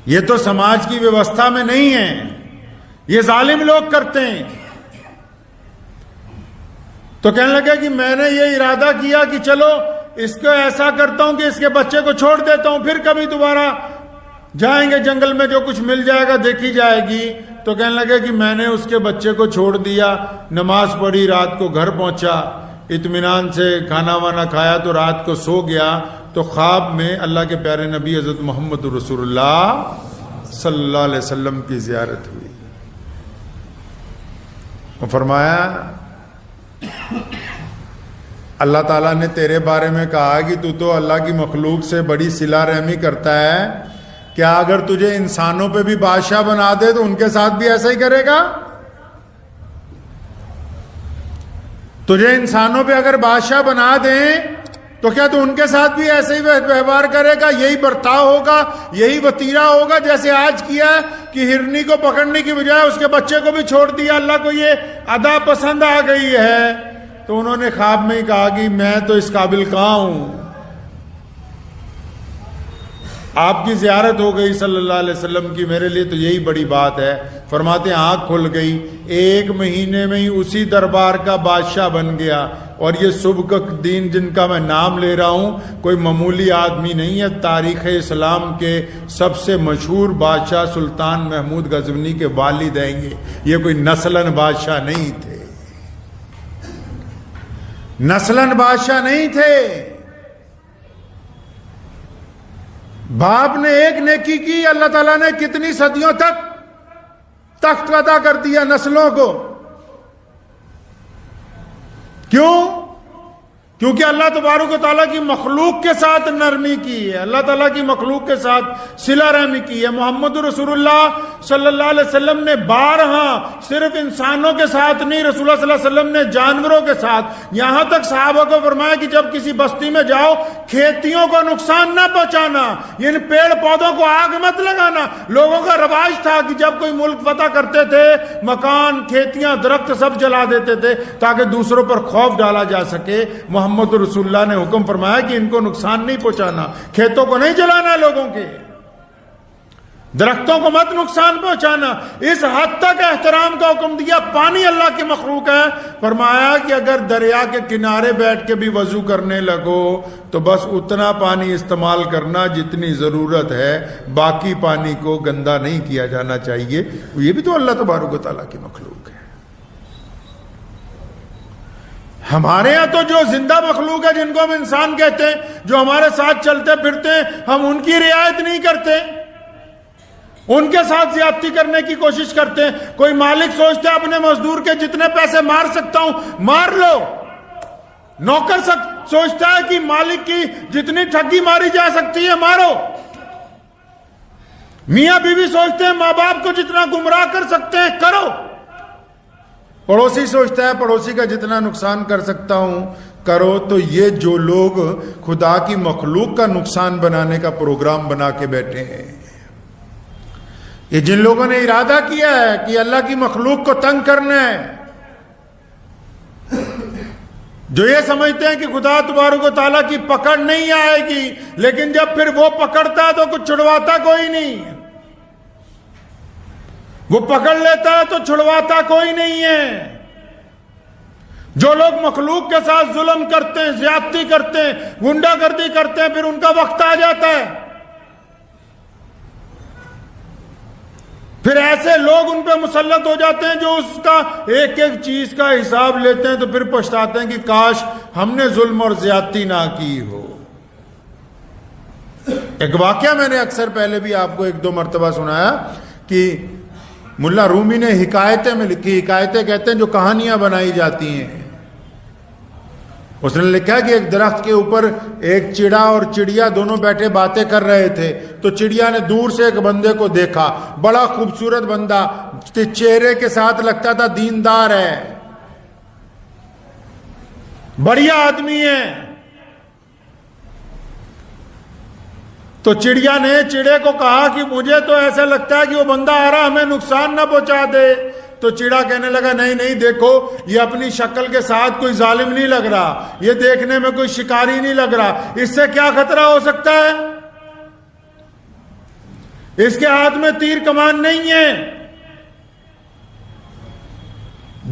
یہ تو سماج کی ویوستھا میں نہیں ہے، یہ ظالم لوگ کرتے ہیں۔ تو کہنے لگا کہ میں نے یہ ارادہ کیا کہ چلو اس کو ایسا کرتا ہوں کہ اس کے بچے کو چھوڑ دیتا ہوں، پھر کبھی دوبارہ جائیں گے جنگل میں، جو کچھ مل جائے گا دیکھی جائے گی۔ تو کہنے لگا کہ میں نے اس کے بچے کو چھوڑ دیا، نماز پڑھی، رات کو گھر پہنچا، اطمینان سے کھانا وانا کھایا تو رات کو سو گیا۔ تو خواب میں اللہ کے پیارے نبی حضرت محمد رسول اللہ صلی اللہ علیہ وسلم کی زیارت ہوئی۔ وہ فرمایا اللہ تعالیٰ نے تیرے بارے میں کہا کہ تو اللہ کی مخلوق سے بڑی صلہ رحمی کرتا ہے، کیا اگر تجھے انسانوں پہ بھی بادشاہ بنا دے تو ان کے ساتھ بھی ایسا ہی کرے گا؟ تجھے انسانوں پہ اگر بادشاہ بنا دیں تو کیا تو ان کے ساتھ بھی ایسے ہی ویوہار کرے گا، یہی برتاؤ ہوگا، یہی وتیرہ ہوگا جیسے آج کیا ہے کہ ہرنی کو پکڑنے کی بجائے اس کے بچے کو بھی چھوڑ دیا؟ اللہ کو یہ ادا پسند آ گئی ہے۔ تو انہوں نے خواب میں ہی کہا کہ میں تو اس قابل کہاں ہوں۔ آپ کی زیارت ہو گئی صلی اللہ علیہ وسلم کی، میرے لیے تو یہی بڑی بات ہے۔ فرماتے ہیں آنکھ کھل گئی، 1 مہینے میں ہی اسی دربار کا بادشاہ بن گیا۔ اور یہ سبکت دین جن کا میں نام لے رہا ہوں کوئی معمولی آدمی نہیں ہے، تاریخ اسلام کے سب سے مشہور بادشاہ سلطان محمود غزنوی کے والد ہیں یہ کوئی نسلاً بادشاہ نہیں تھے، نسلاً بادشاہ نہیں تھے۔ باپ نے ایک نیکی کی، اللہ تعالیٰ نے کتنی صدیوں تک تخت عطا کر دیا نسلوں کو۔ کیوں؟ کیونکہ اللہ تبارک و تعالیٰ کی مخلوق کے ساتھ نرمی کی ہے، اللہ تعالیٰ کی مخلوق کے ساتھ صلہ رحمی کی ہے۔ محمد رسول اللہ صلی اللہ علیہ وسلم نے بارہا صرف انسانوں کے ساتھ نہیں، رسول اللہ صلی اللہ علیہ وسلم نے جانوروں کے ساتھ، یہاں تک صحابہ کو فرمایا کہ جب کسی بستی میں جاؤ کھیتیوں کو نقصان نہ پہنچانا، یعنی پیڑ پودوں کو آگ مت لگانا۔ لوگوں کا رواج تھا کہ جب کوئی ملک فتح کرتے تھے مکان، کھیتیاں، درخت سب جلا دیتے تھے تاکہ دوسروں پر خوف ڈالا جا سکے۔ محمد رسول اللہ نے حکم فرمایا کہ ان کو نقصان نہیں پہنچانا، کھیتوں کو نہیں جلانا، لوگوں کے درختوں کو مت نقصان پہنچانا۔ اس حد تک احترام کا حکم دیا۔ پانی اللہ کی مخلوق ہے، فرمایا کہ اگر دریا کے کنارے بیٹھ کے بھی وضو کرنے لگو تو بس اتنا پانی استعمال کرنا جتنی ضرورت ہے، باقی پانی کو گندا نہیں کیا جانا چاہیے۔ یہ بھی تو اللہ تبارک و تعالیٰ کی مخلوق ہے۔ ہمارے ہاں تو جو زندہ مخلوق ہے جن کو ہم انسان کہتے ہیں، جو ہمارے ساتھ چلتے پھرتے ہیں، ہم ان کی رعایت نہیں کرتے، ان کے ساتھ زیادتی کرنے کی کوشش کرتے ہیں۔ کوئی مالک سوچتا ہے اپنے مزدور کے جتنے پیسے مار سکتا ہوں مار لو، نوکر سوچتا ہے کہ مالک کی جتنی ٹھگی ماری جا سکتی ہے مارو، میاں بیوی سوچتے ہیں ماں باپ کو جتنا گمراہ کر سکتے ہیں کرو، پڑوسی سوچتا ہے پڑوسی کا جتنا نقصان کر سکتا ہوں کرو۔ تو یہ جو لوگ خدا کی مخلوق کا نقصان بنانے کا پروگرام بنا کے بیٹھے ہیں، یہ جن لوگوں نے ارادہ کیا ہے کہ اللہ کی مخلوق کو تنگ کرنا ہے، جو یہ سمجھتے ہیں کہ خدا تبارک و تعالیٰ کی پکڑ نہیں آئے گی، لیکن جب پھر وہ پکڑتا ہے تو کچھ چھڑواتا کوئی نہیں، وہ پکڑ لیتا ہے تو چھڑواتا کوئی نہیں ہے۔ جو لوگ مخلوق کے ساتھ ظلم کرتے ہیں، زیادتی کرتے ہیں، غنڈہ گردی کرتے ہیں، پھر ان کا وقت آ جاتا ہے، پھر ایسے لوگ ان پہ مسلط ہو جاتے ہیں جو اس کا ایک ایک چیز کا حساب لیتے ہیں، تو پھر پچھتاتے ہیں کہ کاش ہم نے ظلم اور زیادتی نہ کی ہو۔ ایک واقعہ میں نے اکثر پہلے بھی آپ کو 1-2 مرتبہ سنایا کہ ملا رومی نے حکایتیں میں لکھی، حکایتیں کہتے ہیں جو کہانیاں بنائی جاتی ہیں۔ اس نے لکھا کہ ایک درخت کے اوپر ایک چڑا اور چڑیا دونوں بیٹھے باتیں کر رہے تھے، تو چڑیا نے دور سے ایک بندے کو دیکھا، بڑا خوبصورت بندہ، چہرے کے ساتھ لگتا تھا دیندار ہے، بڑھیا آدمی ہے۔ تو چڑیا نے چڑے کو کہا کہ مجھے تو ایسا لگتا ہے کہ وہ بندہ آ رہا ہمیں نقصان نہ پہنچا دے۔ تو چڑا کہنے لگا نہیں نہیں، دیکھو یہ اپنی شکل کے ساتھ کوئی ظالم نہیں لگ رہا، یہ دیکھنے میں کوئی شکاری نہیں لگ رہا، اس سے کیا خطرہ ہو سکتا ہے؟ اس کے ہاتھ میں تیر کمان نہیں ہے.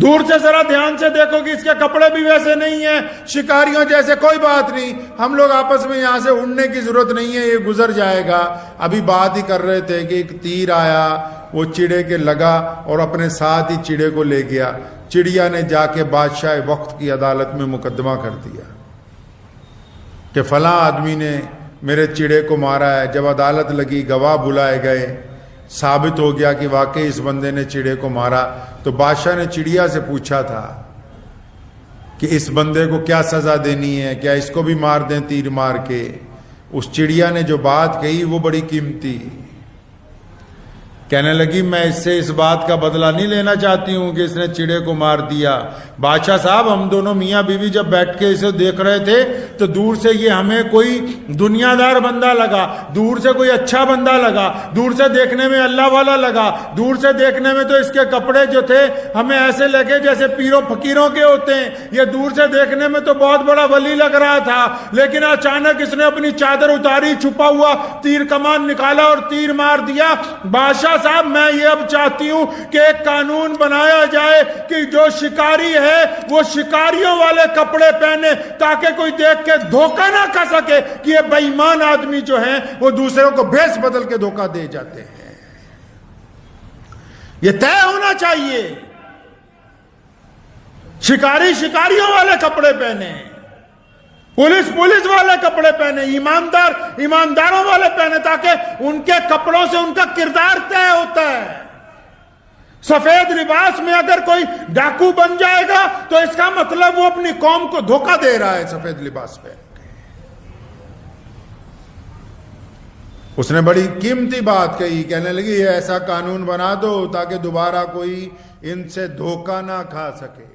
دور سے ذرا دھیان سے دیکھو کہ اس کے کپڑے بھی ویسے نہیں ہیں شکاریوں جیسے. کوئی بات نہیں, ہم لوگ آپس میں یہاں سے اڑنے کی ضرورت نہیں ہے, یہ گزر جائے گا. ابھی بات ہی کر رہے تھے کہ ایک تیر آیا, وہ چڑے کے لگا اور اپنے ساتھ ہی چڑے کو لے گیا. چڑیا نے جا کے بادشاہ وقت کی عدالت میں مقدمہ کر دیا کہ فلاں آدمی نے میرے چڑے کو مارا ہے. جب عدالت لگی, گواہ بلائے گئے, ثابت ہو گیا کہ واقعی اس بندے نے چڑے کو مارا, تو بادشاہ نے چڑیا سے پوچھا تھا کہ اس بندے کو کیا سزا دینی ہے, کیا اس کو بھی مار دیں تیر مار کے. اس چڑیا نے جو بات کہی وہ بڑی قیمتی. کہنے لگی میں اس سے اس بات کا بدلہ نہیں لینا چاہتی ہوں کہ اس نے چڑے کو مار دیا. بادشاہ صاحب, ہم دونوں میاں بیوی جب بیٹھ کے اسے دیکھ رہے تھے تو دور سے یہ ہمیں کوئی دنیا دار بندہ لگا, دور سے کوئی اچھا بندہ لگا, دور سے دیکھنے میں اللہ والا لگا, دور سے دیکھنے میں تو اس کے کپڑے جو تھے ہمیں ایسے لگے جیسے پیروں فقیروں کے ہوتے ہیں. یہ دور سے دیکھنے میں تو بہت بڑا ولی لگ رہا تھا, لیکن اچانک اس نے اپنی چادر اتاری, چھپا ہوا تیر کمان نکالا اور تیر مار دیا. بادشاہ صاحب, میں یہ اب چاہتی ہوں کہ ایک قانون بنایا جائے کہ جو شکاری ہے وہ شکاریوں والے کپڑے پہنے, تاکہ کوئی دیکھ کے دھوکہ نہ کھا سکے کہ یہ بے ایمان آدمی جو ہیں وہ دوسروں کو بھیس بدل کے دھوکہ دے جاتے ہیں. یہ طے ہونا چاہیے, شکاری شکاریوں والے کپڑے پہنے, پولیس والے کپڑے پہنے, ایماندار ایمانداروں والے پہنے, تاکہ ان کے کپڑوں سے ان کا کردار طے ہوتا ہے. سفید لباس میں اگر کوئی ڈاکو بن جائے گا تو اس کا مطلب وہ اپنی قوم کو دھوکہ دے رہا ہے. سفید لباس پہ اس نے بڑی قیمتی بات کہی, کہنے لگی ایسا قانون بنا دو تاکہ دوبارہ کوئی ان سے دھوکہ نہ کھا سکے.